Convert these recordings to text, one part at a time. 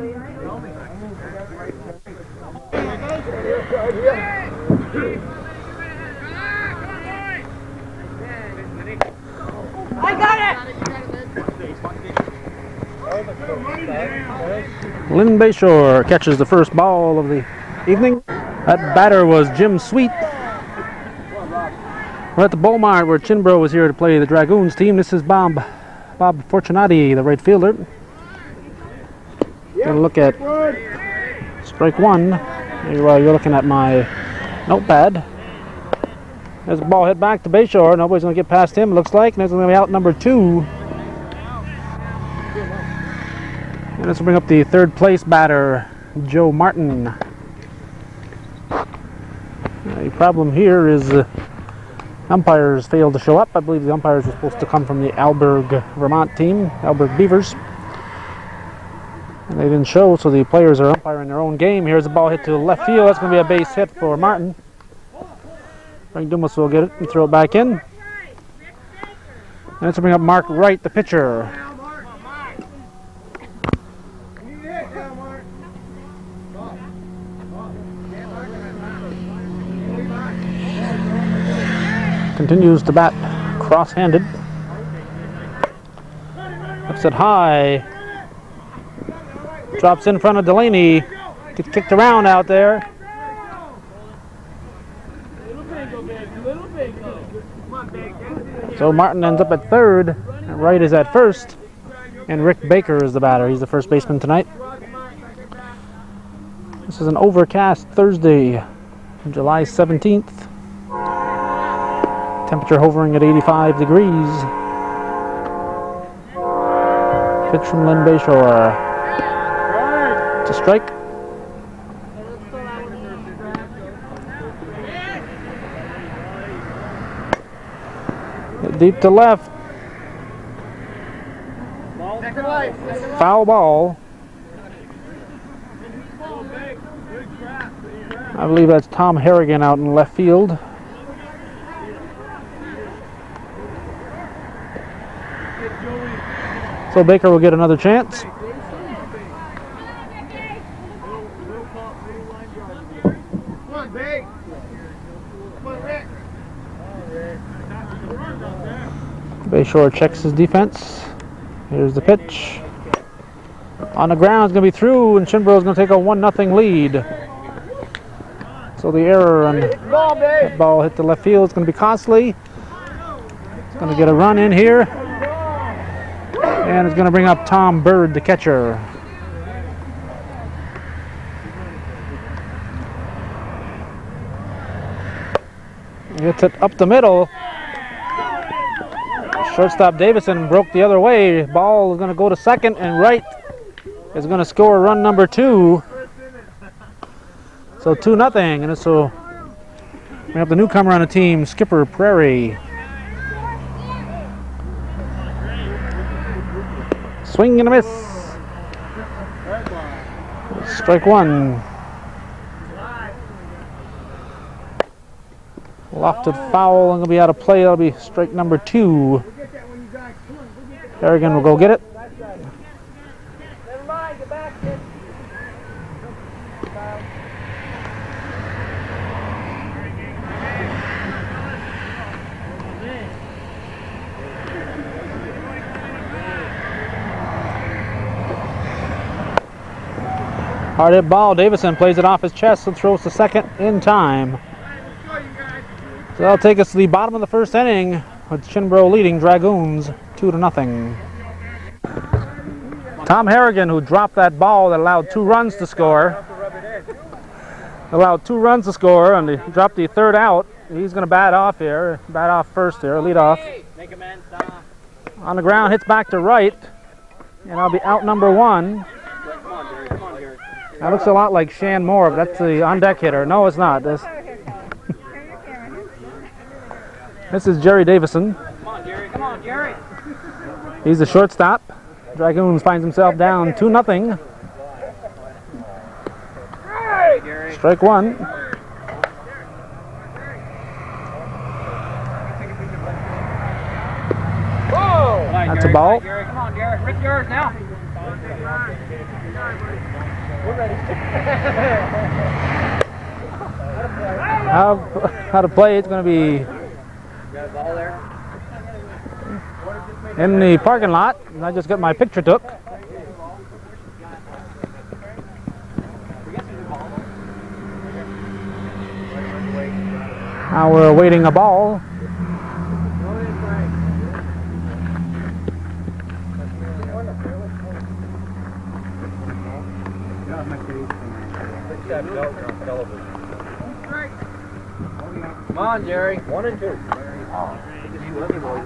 I got it! Lynn Bayshore catches the first ball of the evening. That batter was Jim Sweet. We're at the Beaumont where Chinbro was here to play the Dragoons team. This is Bob Fortunati, the right fielder. Gonna look at strike one. While you're looking at my notepad. There's a ball hit back to Bayshore. Nobody's going to get past him, it looks like. And there's going to be out number 2. And this will bring up the third place batter, Joe Martin. The problem here is umpires failed to show up. I believe the umpires were supposed to come from the Alberg, Vermont team, Alberg Beavers. And they didn't show, so the players are umpiring their own game. Here's the ball hit to left field. That's going to be a base hit for Martin. Frank Dumas will get it and throw it back in. And this will bring up Mark Wright, the pitcher. Continues to bat cross-handed. Ups it high. Drops in front of Delaney. Gets kicked around out there. So Martin ends up at third. And Wright is at first. And Rick Baker is the batter. He's the first baseman tonight. This is an overcast Thursday, July 17th. Temperature hovering at 85 degrees. Pitch from Lynn Bayshore. It's a strike. Deep to left. Foul ball. I believe that's Tom Harrigan out in left field. So Baker will get another chance. Bayshore checks his defense. Here's the pitch. On the ground, it's going to be through, and Chinbro is going to take a 1-0 lead. So the error on that ball hit the left field. It's going to be costly. It's going to get a run in here. And it's going to bring up Tom Bird, the catcher. Hits it up the middle. Shortstop Davison broke the other way. Ball is going to go to second, and Wright is going to score run number 2. So 2-0, and this will bring up the newcomer on the team, Skipper Prairie. Swing and a miss. Strike one. Lofted foul, and going to be out of play. That'll be strike number 2. Harrigan will go get it. Hard hit ball. Davison plays it off his chest and throws to second in time. So that'll take us to the bottom of the first inning with Chinbro leading Dragoons 2-0. Tom Harrigan, who dropped that ball that allowed 2 runs to score, and he dropped the third out. He's going to bat off first here, lead off. On the ground, hits back to right, and I'll be out number 1. That looks a lot like Shan Moore, but that's the on-deck hitter. No, it's not. This is Jerry Davison. Come on, Jerry. He's the shortstop. Dragoons finds himself down 2-0. Strike 1. Whoa! That's a ball. Come on, Jerry. Rip yours now. How to play? It's going to be in the parking lot. And I just got my picture took. Now we're awaiting a ball. Come on, Jerry. 1 and 2. 2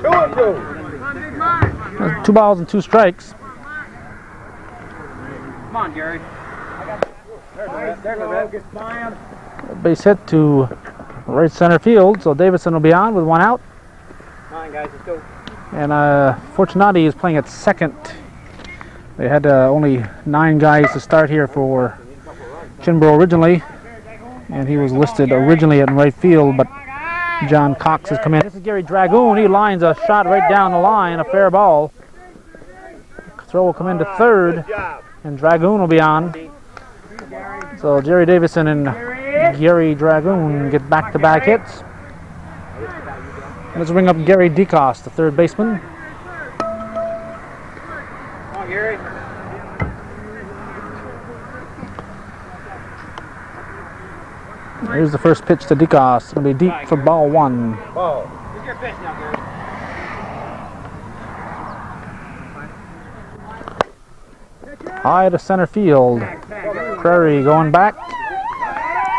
and 2. That's 2 balls and 2 strikes. Come on, Jerry. Base hit to right center field, so Davidson will be on with 1 out. Come on, guys, let's go. And Fortunati is playing at second. They had only 9 guys to start here for Chinborough originally, and he was listed originally in right field, but John Cox has come in. This is Gary Dragoon. He lines a shot right down the line, a fair ball. Throw will come into third, and Dragoon will be on. So Jerry Davison and Gary Dragoon get back-to-back hits. Let's bring up Gary DeCoste, the third baseman. Come on, Gary. Here's the first pitch to DeCoste. It's going to be deep for ball 1. Whoa. Here's your pitch now, Gary. High to center field. Prairie going back.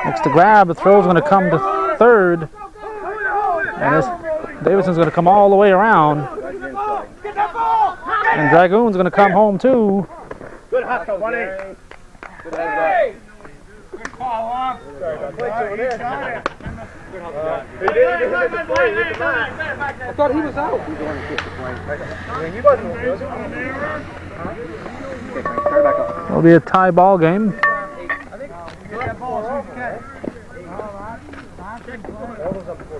Next to grab. The throw's going to come to third. And this Davidson's going to come all the way around. And Dragoon's going to come home too. Good hustle, buddy. Good head, good call, Long. I thought he was out. He wasn't. It'll be a tie ball game. I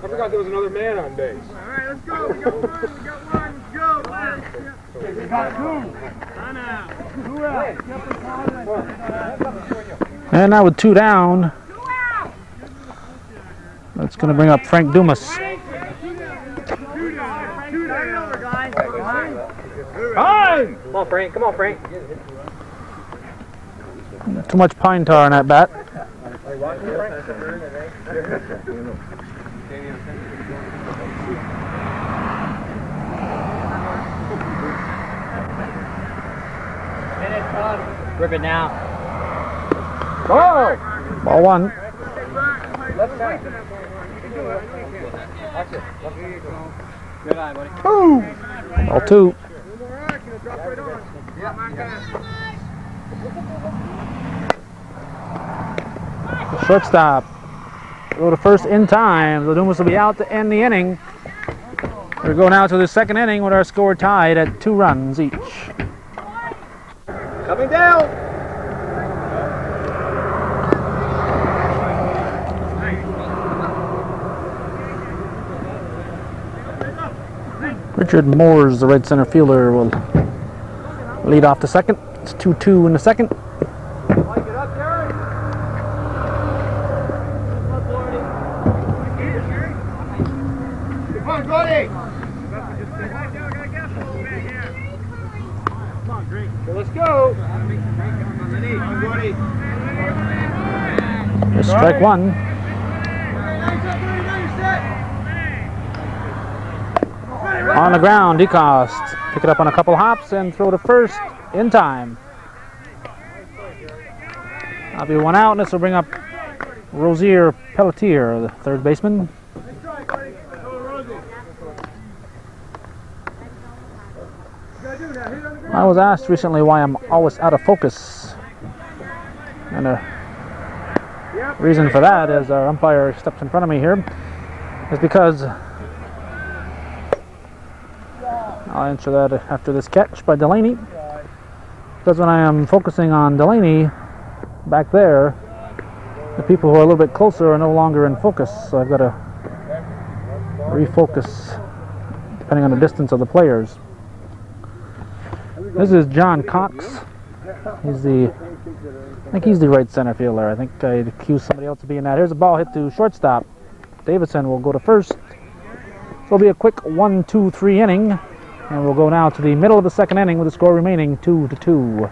forgot there was another man on base. All right, let's go. We got 1. We got 1. Go. We got 2. And now with 2 down, that's going to bring up Frank Dumas. Hey! Come on, Frank. Come on, Frank. Too much pine tar on that bat. Rip it now. Ball 1. Good eye, buddy. Ball 2. The shortstop. Go to first in time. The Dumas will be out to end the inning. We're going now to the second inning with our score tied at 2 runs each. Coming down. Richard Moores, the right center fielder, will lead off the second. It's 2-2 in the second. Let's go. Here's strike 1. On the ground, DeCoste. Pick it up on a couple hops and throw to first in time. That'll be 1 out, and this will bring up Rosier Pelletier, the third baseman. I was asked recently why I'm always out of focus, and the reason for that is our umpire steps in front of me here is because I'll answer that after this catch by Delaney, because when I am focusing on Delaney back there, the people who are a little bit closer are no longer in focus, so I've got to refocus depending on the distance of the players. This is John Cox, I think he's the right center fielder. I think I'd accuse somebody else of being that. Here's a ball hit to shortstop. Davidson will go to first. So it'll be a quick 1-2-3 inning. And we'll go now to the middle of the second inning with the score remaining 2-2.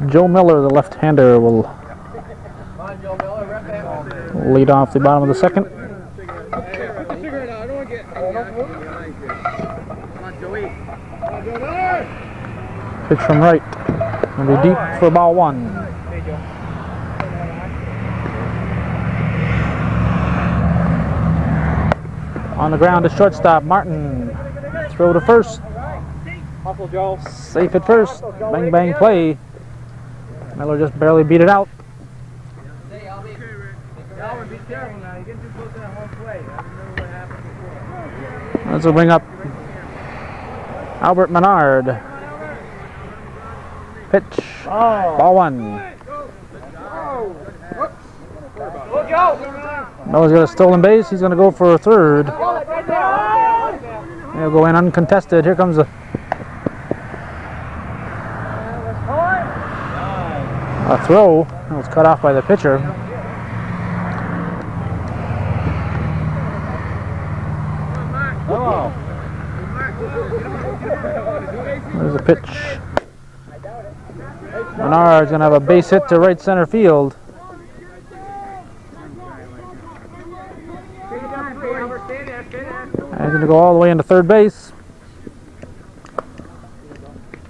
Joe Miller, the left-hander, will lead off the bottom of the second. Pitch from right. Going to be deep for ball one. On the ground to shortstop, Martin. Throw to first. Safe at first. Bang, bang play. Miller just barely beat it out. This will bring up Albert Menard. Pitch. Ball one. Miller's got a stolen base. He's going to go for a third. He'll go in uncontested. Here comes a throw. It was cut off by the pitcher. There's a pitch. Menard's going to have a base hit to right center field. And he's going to go all the way into third base.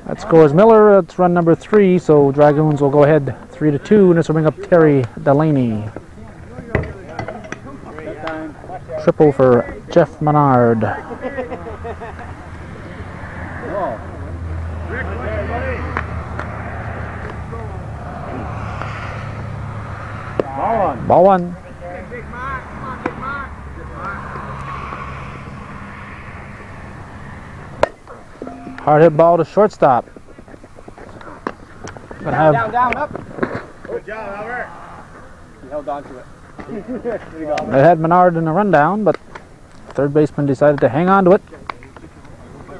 That scores Miller. It's run number 3, so Dragoons will go ahead 3-2, and this will bring up Terry Delaney. Triple for Jeff Menard. Ball one. Hard hit ball to shortstop. Down, up. Good job, Albert. He held on to it. They had Menard in a rundown, but third baseman decided to hang on to it. Let's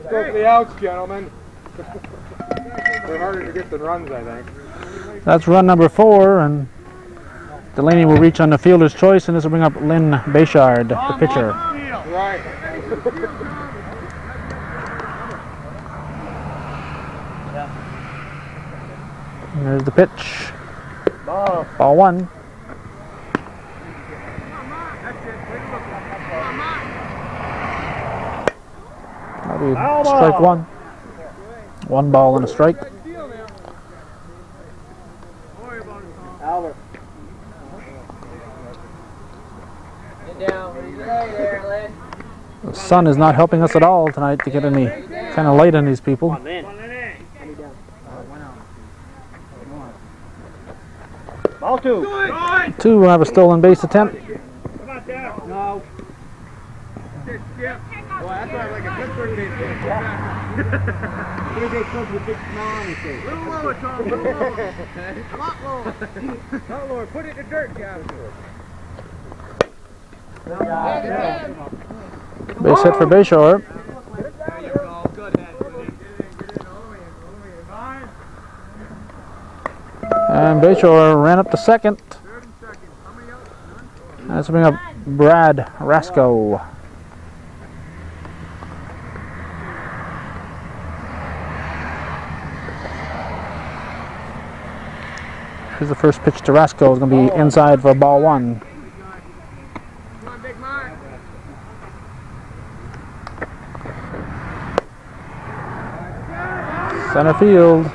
go for the outs, gentlemen. They're harder to get than runs, I think. That's run number 4, and Delaney will reach on the fielder's choice, and this will bring up Lynn Bayshard, the pitcher. Right. There's the pitch. Ball one. That'll be strike one. 1 ball and a strike. Albert. Get down. There, Lynn. The sun is not helping us at all tonight to get any kind of light on these people. Ball 2. 2 will have a stolen base attempt. No. Boy, that's why I like a Pittsburgh base. Third base coach with big smile on his face. A little lower, Tom. A little lower. A lot lower. Not lower. Put it in the dirt, Gavin. Base hit for Bayshore. And Bayshore ran up to second. Let's bring up Brad Rasco. Here's the first pitch to Rasco. It's going to be inside for ball one. Center field.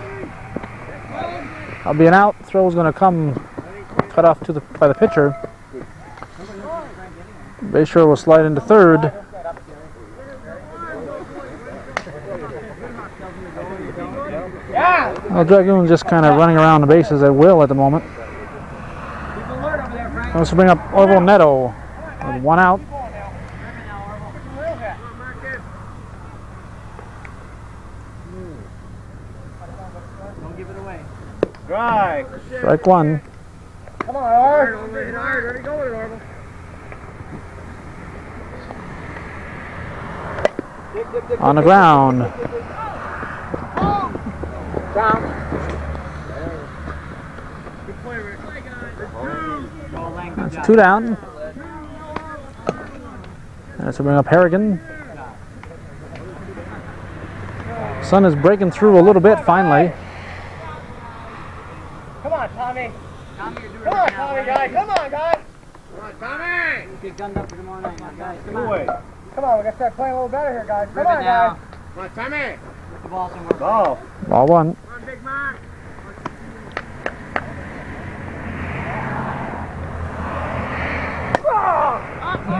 That'll be an out. Throw's going to come cut off by the pitcher. Bayshore will slide into third. Well, Dragoons just kind of running around the bases at will at the moment. Let's bring up Orville Neto with 1 out. Strike 1. Come on, Art. Let me go with it, Orville. On the ground. Down. That's 2 down. That's to bring up Harrigan. Sun is breaking through a little bit finally. Come on, Tommy. Come on, Tommy, guys. Come on, guys. Come on, Tommy. Get gunned up for tomorrow night, now, guys. Come on. Come on, we gotta start playing a little better here, guys. Come on, guys. Come on, Tommy. Get the ball somewhere. Ball. Ball 1. Come on, big man.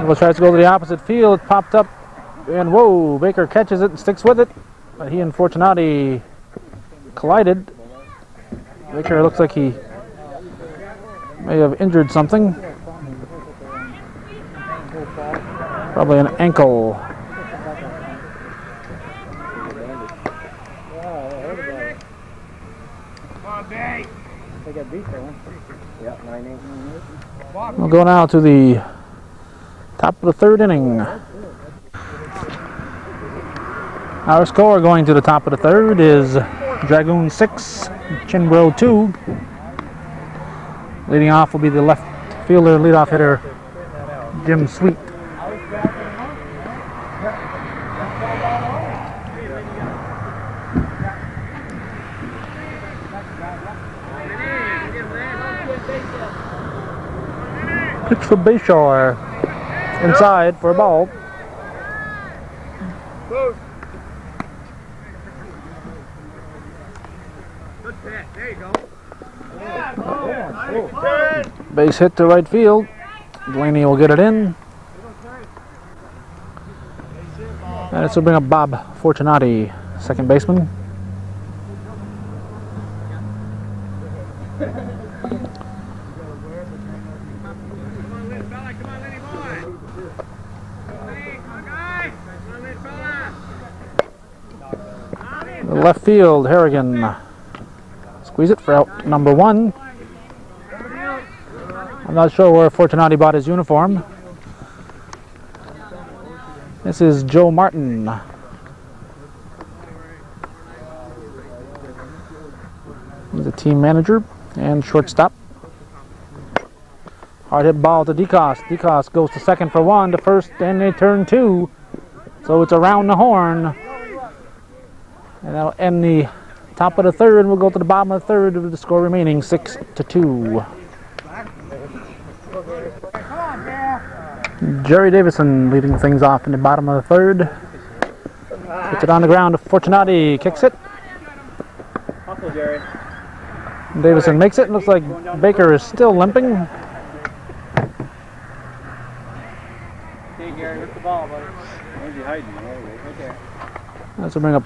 Eagle tries to go to the opposite field. It popped up. And whoa, Baker catches it and sticks with it. But he and Fortunati collided. Baker looks like he may have injured something. Probably an ankle. We'll go now to the top of the 3rd inning. Our score going to the top of the 3rd is Dragoon 6, Chinbro 2. Leading off will be the left fielder, leadoff hitter, Jim Sweet. Pitch for Bayshore. Inside for a ball. Good pitch. There you go. Base hit to right field. Delaney will get it in. And this will bring up Bob Fortunati, second baseman. Left field, Harrigan. Squeeze it for out number 1. I'm not sure where Fortunati bought his uniform. This is Joe Martin. He's a team manager and shortstop. Hard hit ball to DeCoste. DeCoste goes to second for 1, to first, and they turn 2. So it's around the horn. And that'll end the top of the 3rd. We'll go to the bottom of the 3rd with the score remaining 6-2. Jerry Davison leading things off in the bottom of the 3rd. Puts it on the ground. Fortunati kicks it. Davison makes it. Looks like Baker is still limping. Hey, Gary, where's the ball, buddy? Where's he hiding? Right there. Let's bring up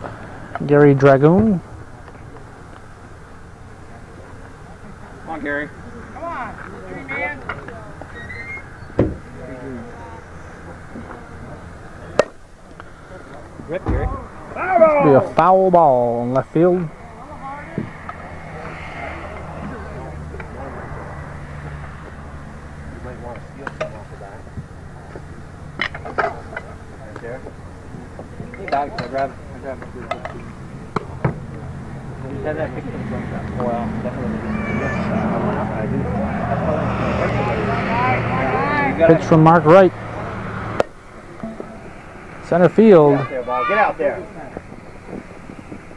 Gary Dragoon. Come on, Gary. Come on. Man. Rip, Gary. Be a foul ball in left field. Back, I grab it. You had that picture from well, definitely. Pitch from Mark Wright. Center field. Get out there.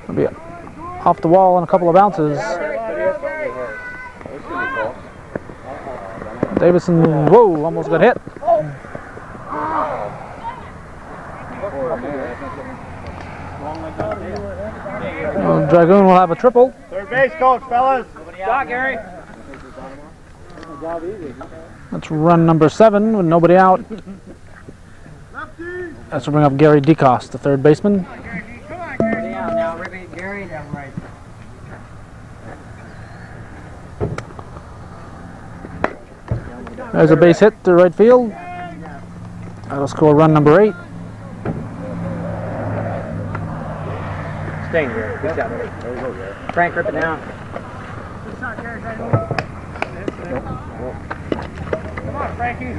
It'll be off the wall in a couple of bounces. Davison, whoa, almost got hit. Dragoon will have a triple. Third base coach, fellas. Stop, Gary. That's run number 7 with nobody out. That's to bring up Gary DeCoste, the third baseman. Down now, Rippy, Gary, down right. There's a base hit to right field. That'll score run number 8. Staying here. Good job, Gary. There you go, Gary. Frank, rip it down. Come on, Frankie.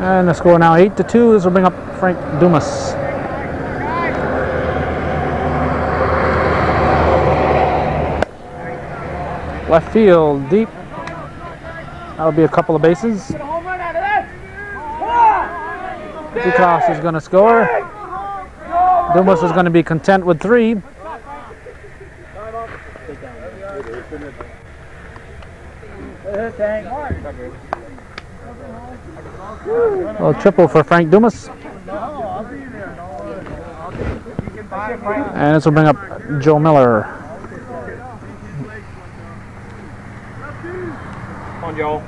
And the score now 8-2. This will bring up Frank Dumas. Left field, deep. That'll be a couple of bases. Dukas is going to score. Dumas is going to be content with 3. Well, triple for Frank Dumas. And this will bring up Joe Miller. Come on, Joel.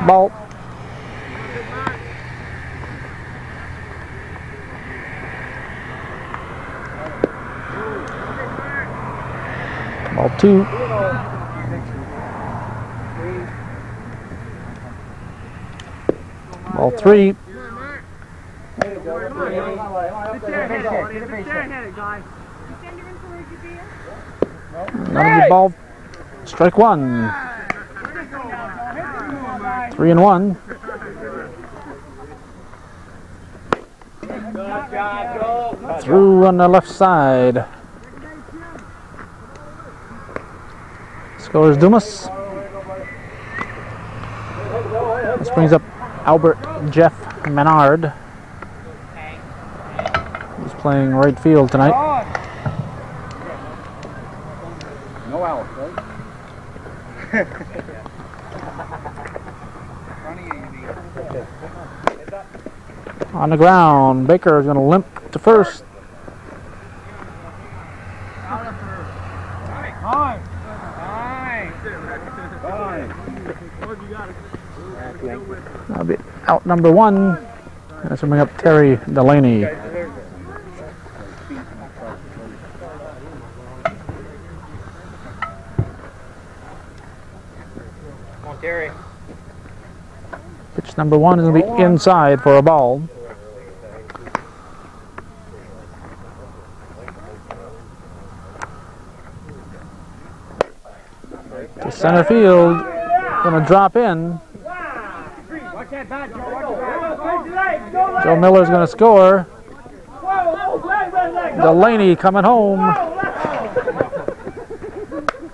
Ball. Ball 2. Ball 3. That'll be ball. Strike 1. 3-1. Through on the left side. Scores Dumas. This brings up Albert Jeff Menard. He's playing right field tonight. No out, right? On the ground, Baker is going to limp to first. That'll be out number 1. And this will bring up Terry Delaney. Come on, Terry. Pitch number 1 is going to be inside for a ball. To center field, going to drop in. Joe Miller's going to score. Delaney coming home.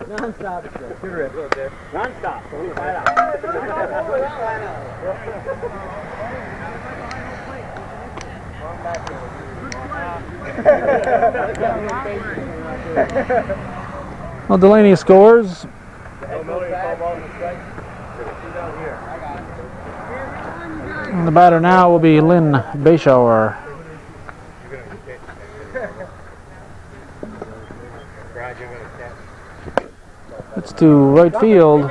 Non-stop. Non-stop. Well, Delaney scores. And the batter now will be Lynn Bayshauer. It's to right field.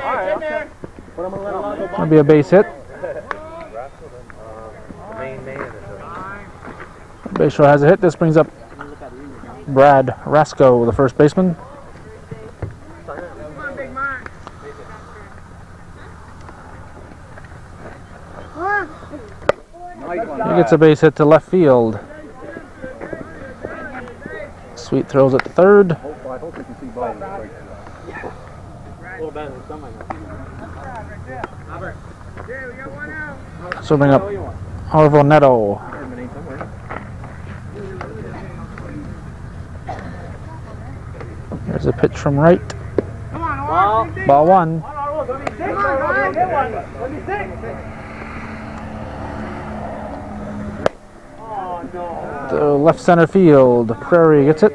That'll be a base hit. Bayshauer has a hit. This brings up Brad Rasco, the first baseman. He gets a base hit to left field. Sweet throws it to third. So bring up Arvo Neto. There's a pitch from right. Ball 1. To left center field. Prairie gets it.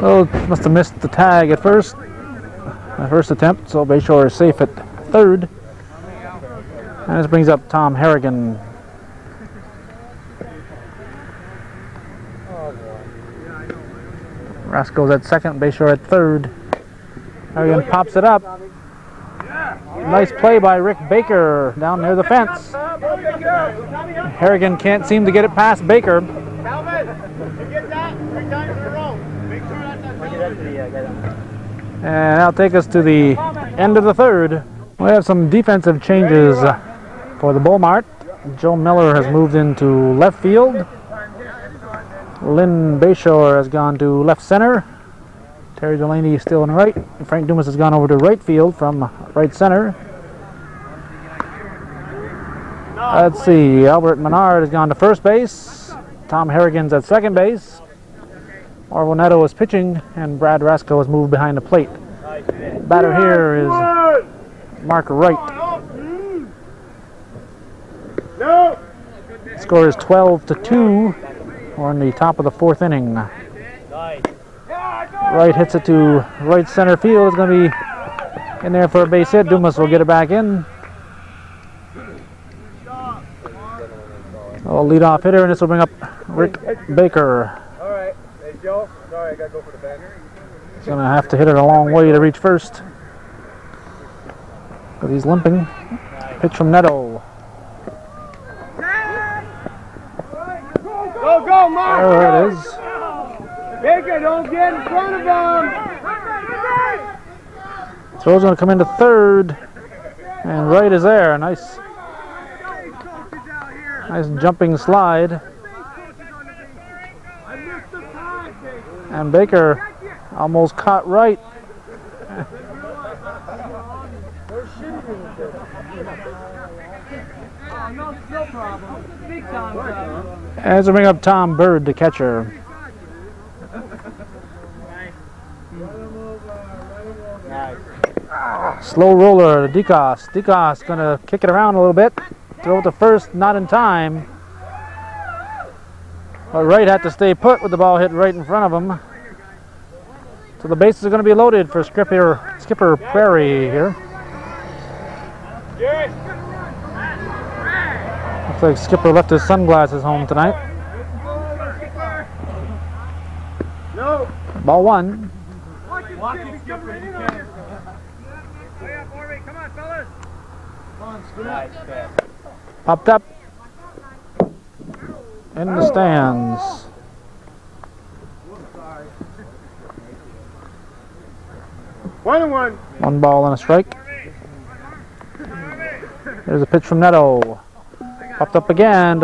Oh, must have missed the tag at first. The first attempt, so Bayshore is safe at third. And this brings up Tom Harrigan. Rasco's at second, Bayshore at third. Harrigan pops it up. Nice play by Rick Baker down near the fence. Harrigan can't seem to get it past Baker. Calvin, you get that 3 times in a row. Make sure that's And that'll take us to the end of the third. We have some defensive changes for the Bull Mart. Joe Miller has moved into left field. Lynn Bayshore has gone to left center. Terry Delaney is still in right. Frank Dumas has gone over to right field from right center. Let's see, Albert Menard has gone to first base. Tom Harrigan's at second base. Orville Neto is pitching, and Brad Rasco has moved behind the plate. Batter here is Mark Wright. Score is 12-2. We're in the top of the fourth inning. Wright hits it to right center field. It's going to be in there for a base hit. Dumas will get it back in. Leadoff hitter, and this will bring up Rick Baker. All right. Hey, Joe. Sorry, I got to go for the bench. He's going to have to hit it a long way to reach first, but he's limping. Pitch from Neto. Go, Mark! There it is. Baker, don't get in front of him! Throw's going to come into third, and Wright is there. Nice jumping slide. And Baker almost caught Wright. As we bring up Tom Bird, the catcher. Slow roller to DeCoste. DeCoste going to kick it around a little bit. Throw it to first, not in time. But Wright had to stay put with the ball hit right in front of him. So the bases are going to be loaded for Skipper Prairie here. Looks like Skipper left his sunglasses home tonight. Ball one. Popped up in the stands. One ball and a strike. There's a pitch from Neto. Popped up again.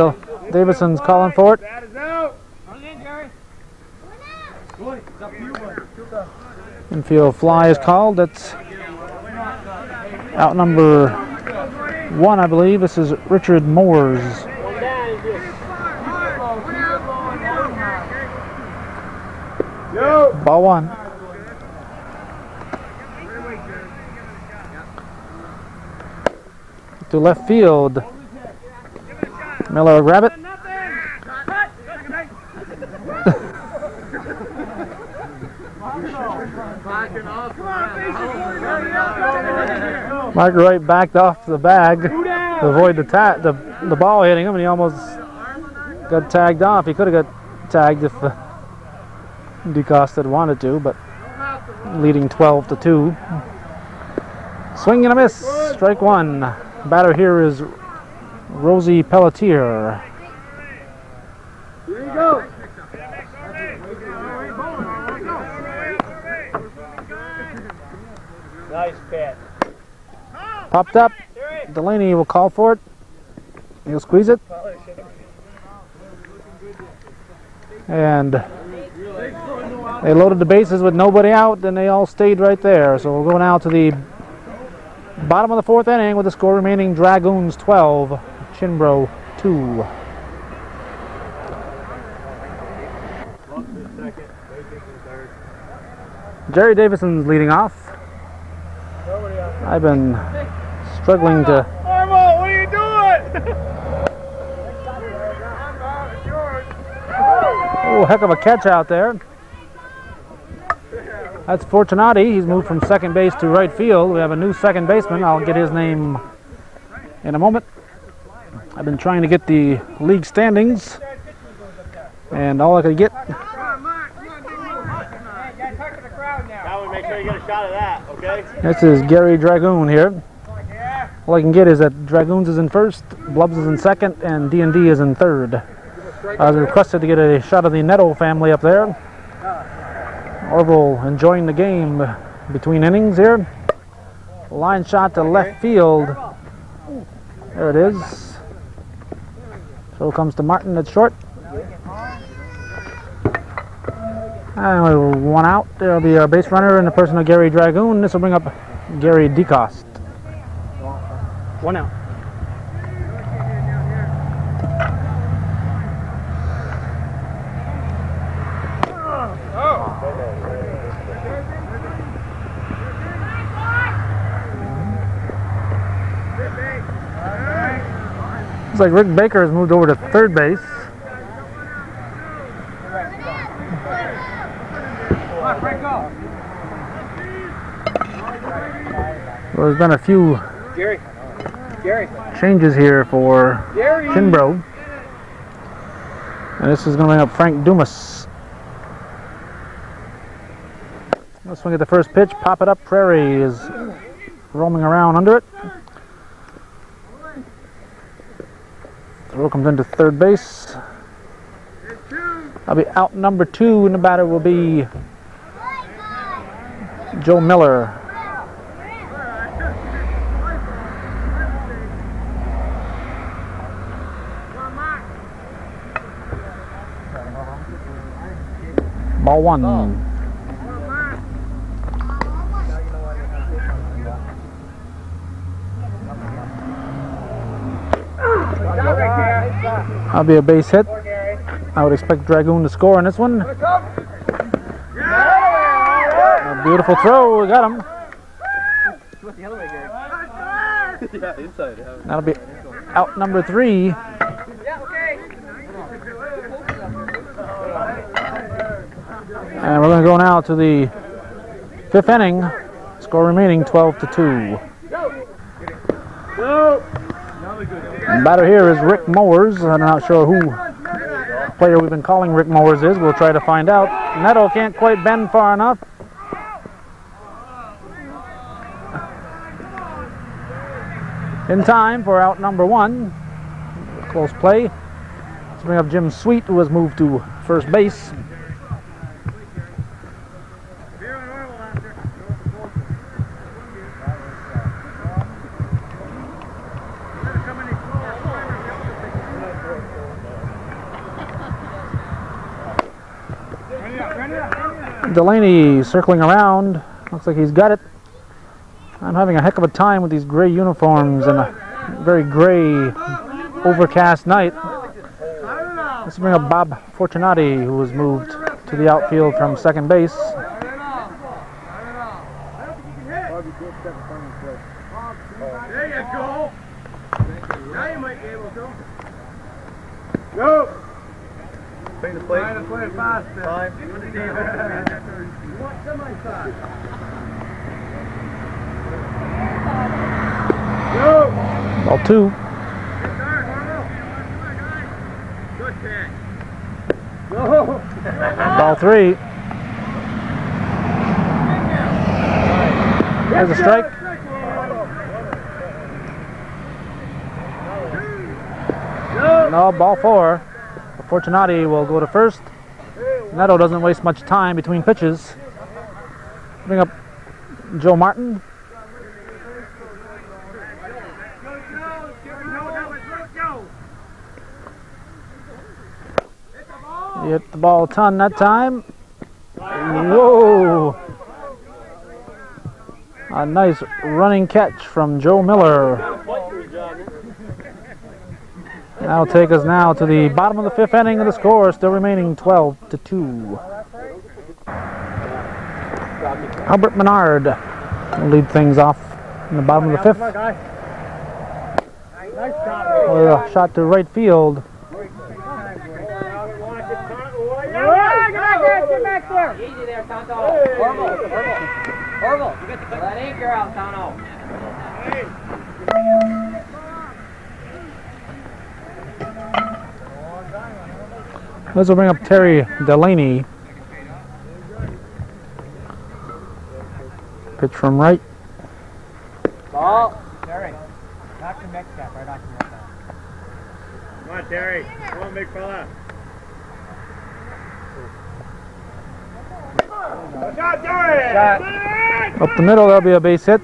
Davison's calling for it. Infield fly is called. That's out number one, I believe. This is Richard Moores. Ball one. To left field. Miller will grab it. Mark Wright backed off the bag to avoid the ball hitting him, and he almost got tagged off. He could have got tagged if DeCoste had wanted to, but leading 12-2. Swing and a miss. Strike one. Batter here is Rosie Pelletier. Here you go. Nice pitch. Popped up. Delaney will call for it. He'll squeeze it. And they loaded the bases with nobody out, and they all stayed right there. So we'll go now to the bottom of the fourth inning with the score remaining Dragoons 12, Chinbro 2. Jerry Davison's leading off. I've been struggling to... Armo, what are you doing? Oh, heck of a catch out there. That's Fortunati. He's moved from second base to right field. We have a new second baseman. I'll get his name in a moment. I've been trying to get the league standings, and all I could get... Now we make sure you get a shot of that, okay? This is Gary Dragoon here. All I can get is that Dragoons is in first, Blubs is in second, and D&D is in third. I was requested to get a shot of the Neto family up there. Orville enjoying the game between innings here. Line shot to left field. There it is. So comes to Martin at short. And we're one out. There'll be a base runner in the person of Gary Dragoon. This will bring up Gary DeCoste. One out. Looks like Rick Baker has moved over to third base. Well, there's been a few changes here for Kinbro. And this is going to bring up Frank Dumas. Let's swing at the first pitch, pop it up. Prairie is roaming around under it. Throw comes into third base. That'll be out number 2, and the batter will be Joe Miller. Ball 1. That'll be a base hit. I would expect Dragoon to score on this one. A beautiful throw. We got him. That'll be out number 3. And we're going to go now to the 5th inning. Score remaining 12-2. Batter here is Rick Mowers. I'm not sure who player we've been calling Rick Mowers is. We'll try to find out. Neto can't quite bend far enough. In time for out number 1. Close play. Let's bring up Jim Sweet, who has moved to first base. Delaney circling around. Looks like he's got it. I'm having a heck of a time with these gray uniforms and a very gray, overcast night. Let's bring up Bob Fortunati, who was moved to the outfield from second base. There you go. Now you might be able to. Go. Bring the plate. Trying to play it faster. Time. You want semi-fast. Go. Ball 2. Good catch. Go. Ball 3. There's a strike. No, ball 4. Fortunati will go to first. Neto doesn't waste much time between pitches. Bring up Joe Martin. He hit the ball a ton that time. Whoa! A nice running catch from Joe Miller. That'll take us now to the bottom of the 5th inning, and the score still remaining 12-2. Albert Menard will lead things off in the bottom of the 5th. With a shot to right field. Easy there, Tonto. Orville, you get that anchor out, Tonto. This will bring up Terry Delaney. Pitch from right. Ball. Terry, knock the next cap right off your head. Come on, Terry. Come on, big fella. Up the middle, there'll be a base hit.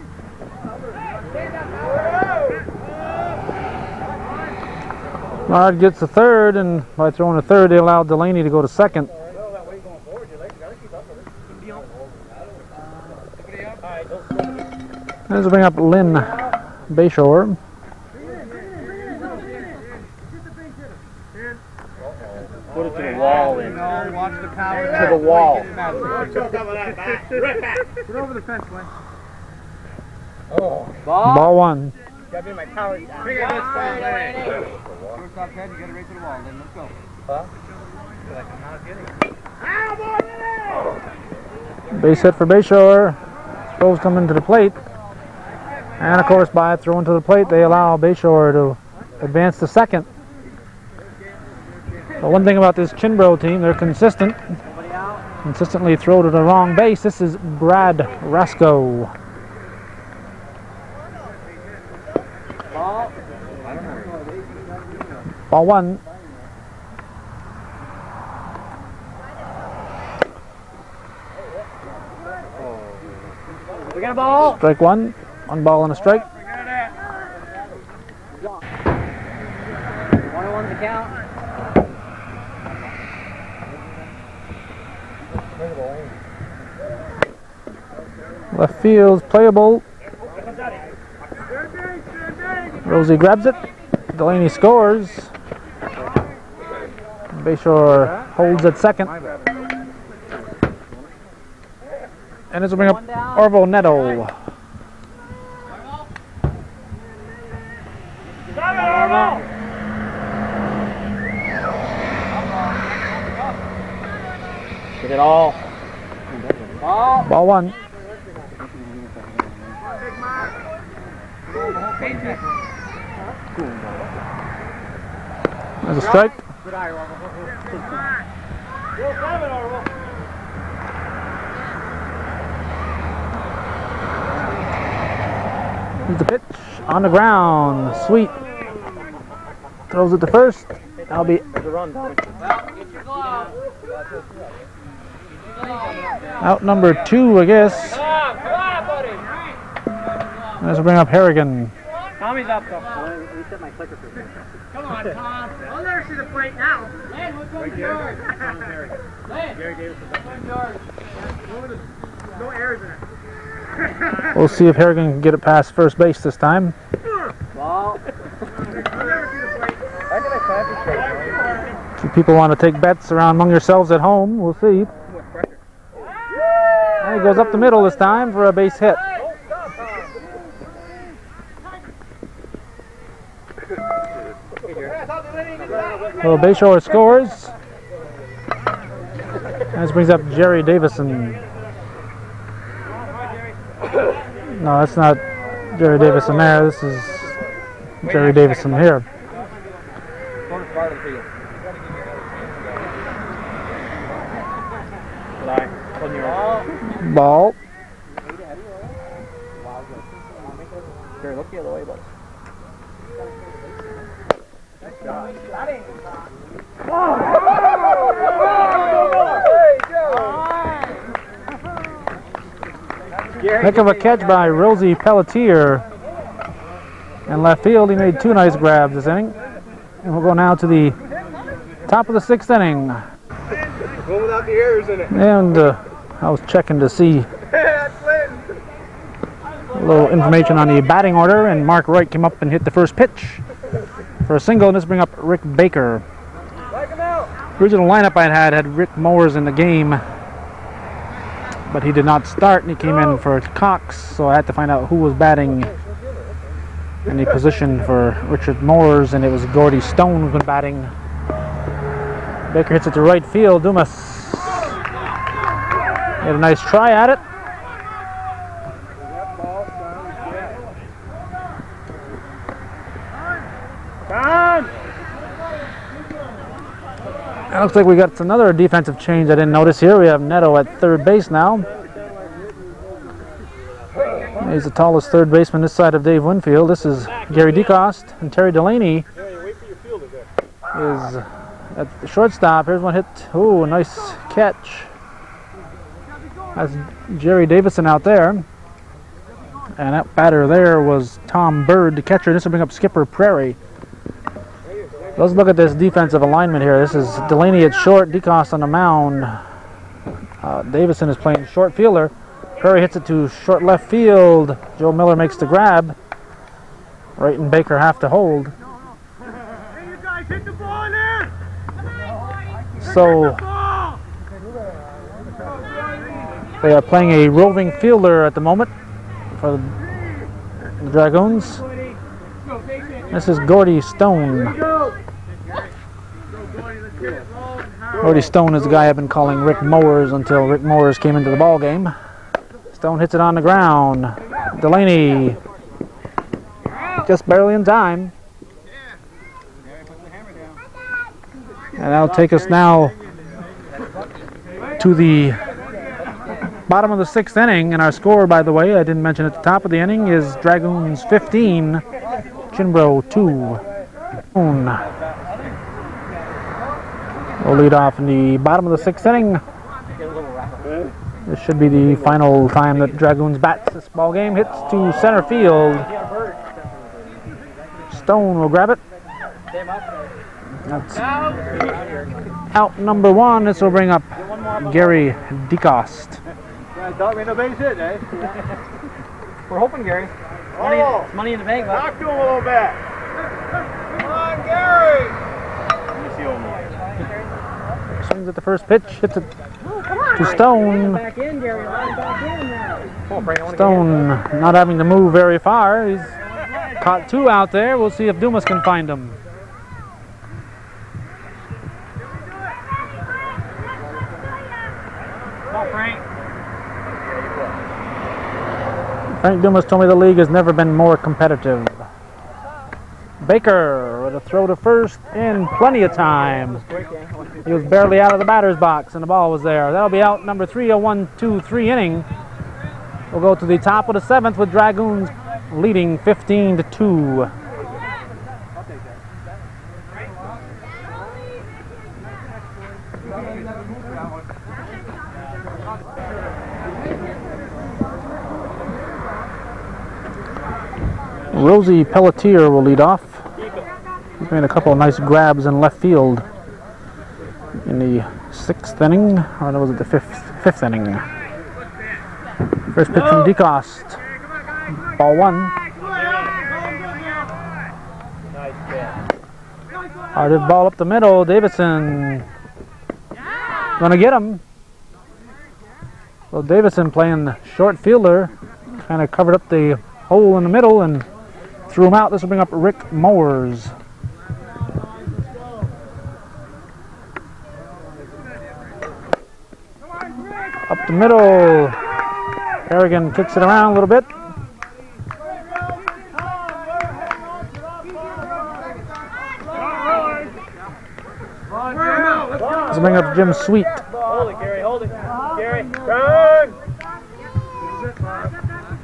Lard gets the third, and by throwing a third, they allowed Delaney to go to second. Let's bring up Lynn Bayshore. Put it to the wall in. No, watch the power. To the wall. Put over the fence, Glenn. Ball one. Gotta be my power. Figure this time, shortstop head, you gotta race to the wall, then let's go. Huh? Like I'm not getting. Base hit for Bayshore. Throws coming to the plate. And of course, by throwing to the plate, they allow Bayshore to advance to second. But one thing about this Chinbro team, they're consistent. Consistently throw to the wrong base. This is Brad Rasco. Ball one. We got a ball. Strike one. One ball and a strike. 1-1 to count. Left field's playable. Rosie grabs it. Delaney scores. Bayshore holds at second. And this will bring up Orvo Neto. Get it all. Ball one. There's a strike. Here's the pitch on the ground. Sweet. Throws it to first. That'll be out number 2, I guess. Let's bring up Harrigan. Tommy's up though. Reset my clicker for you. Come on, Tom. I'll never see the plate now. Len, what's on George? Len. Gary Davis is on George. No errors in it. We'll see if Harrigan can get it past first base this time. Ball. If people want to take bets around among yourselves at home, we'll see. And he goes up the middle this time for a base hit. So Bayshore scores. And this brings up Jerry Davison. No, that's not Jerry Davison there. This is Jerry Davison here. Ball. Here, look the other way, buddy. Heck of a catch by Rosie Pelletier. In left field, he made 2 nice grabs this inning. And we'll go now to the top of the 6th inning. One without the errors in it. And I was checking to see a little information on the batting order, and Mark Wright came up and hit the first pitch for a single, and this brings up Rick Baker. The original lineup I had Rick Mowers in the game, but he did not start, and he came in for Cox, so I had to find out who was batting in the position for Richard Mowers, and it was Gordy Stone who's been batting. Baker hits it to right field. Dumas had a nice try at it. It looks like we got another defensive change I didn't notice here. We have Neto at third base now. He's the tallest third baseman this side of Dave Winfield. This is Gary DeCoste, and Terry Delaney is at the shortstop. Here's one hit. Ooh, nice catch. That's Jerry Davison out there. And that batter there was Tom Bird, the catcher. This will bring up Skipper Prairie. Let's look at this defensive alignment here. This is Delaney at short, DeCoste on the mound. Davison is playing short fielder. Prairie hits it to short left field. Joe Miller makes the grab. Wright and Baker have to hold. Hey, you guys hit the ball in there! So they are playing a roving fielder at the moment for the Dragoons. This is Gordy Stone. Gordy Stone is the guy I've been calling Rick Mowers until Rick Mowers came into the ball game. Stone hits it on the ground. Delaney just barely in time. And that'll take us now to the bottom of the 6th inning. And our score, by the way, I didn't mention at the top of the inning, is Dragoons 15, Chinbro 2. We'll lead off in the bottom of the 6th inning. This should be the final time that Dragoons bats this ball game. Hits to center field. Stone will grab it. That's out number 1. This will bring up Gary DeCoste. No base hit, eh? We're hoping, Gary. It's money in the bank, bud. Talk to him a little bit. Come on, Gary! Swings at the first pitch. Hits it to Stone. Back in, Gary. Back in now. Stone not having to move very far. He's caught 2 out there. We'll see if Dumas can find him. Frank Dumas told me the league has never been more competitive. Baker with a throw to first in plenty of time. He was barely out of the batter's box and the ball was there. That'll be out number 3, a 1-2-3 inning. We'll go to the top of the 7th with Dragoons leading 15-2. Rosie Pelletier will lead off. He's made a couple of nice grabs in left field in the 6th inning, or was it the 5th inning? First pitch from DeCoste. Ball 1. Hard ball up the middle. Davison gonna get him. So Davison playing short fielder, kind of covered up the hole in the middle and threw him out. This will bring up Rick Mowers. Up the middle. Harrigan kicks it around a little bit. This will bring up Jim Sweet. Hold it, Gary. Hold it. Gary. Run!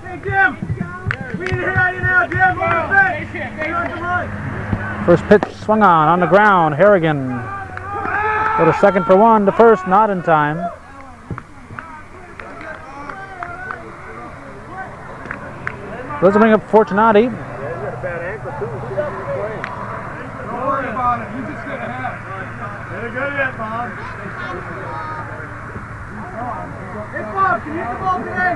Hey, Jim! We need to hit out you now, Jim! First pitch swung on the ground. Harrigan go to second for 1. To first, not in time. Let's bring up Fortunati. Don't worry about it. You just get ahead. Very good at Bob. Hey, Bob, can you hit the ball today?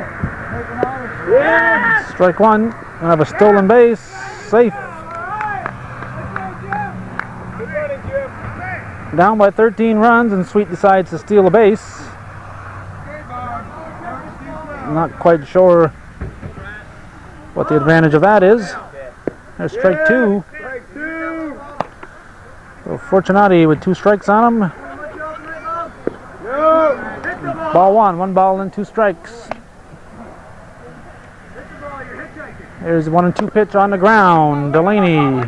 Yeah! Strike 1. Gonna have a stolen base. Safe. Down by 13 runs, and Sweet decides to steal a base. Not quite sure what the advantage of that is. There's strike 2. So Fortunati with 2 strikes on him. Ball 1. 1 ball and 2 strikes. There's 1 and 2 pitch on the ground. Delaney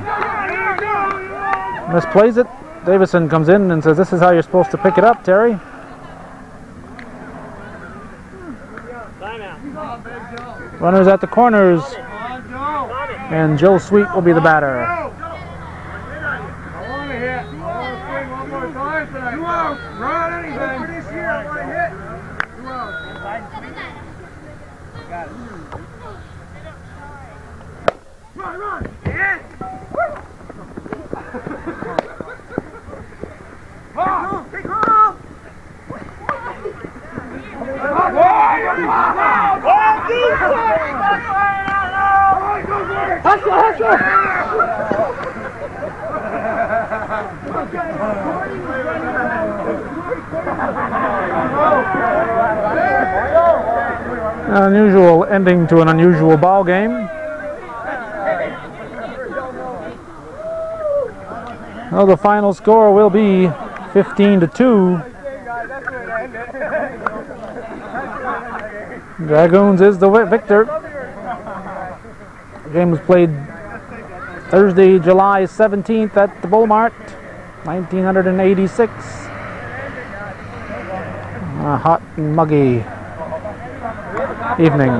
misplays it. Davison comes in and says, "This is how you're supposed to pick it up, Terry." Runners at the corners, and Joe Sweet will be the batter. I want to hit. I want to swing one more time tonight. 2 outs. Run anything. For this year, I want to hit. 2 outs. An unusual ending to an unusual ball game. Well, the final score will be 15-2. Dragoons is the victor. The game was played Thursday, July 17th at the Bull-Mart, 1986. A hot and muggy evening.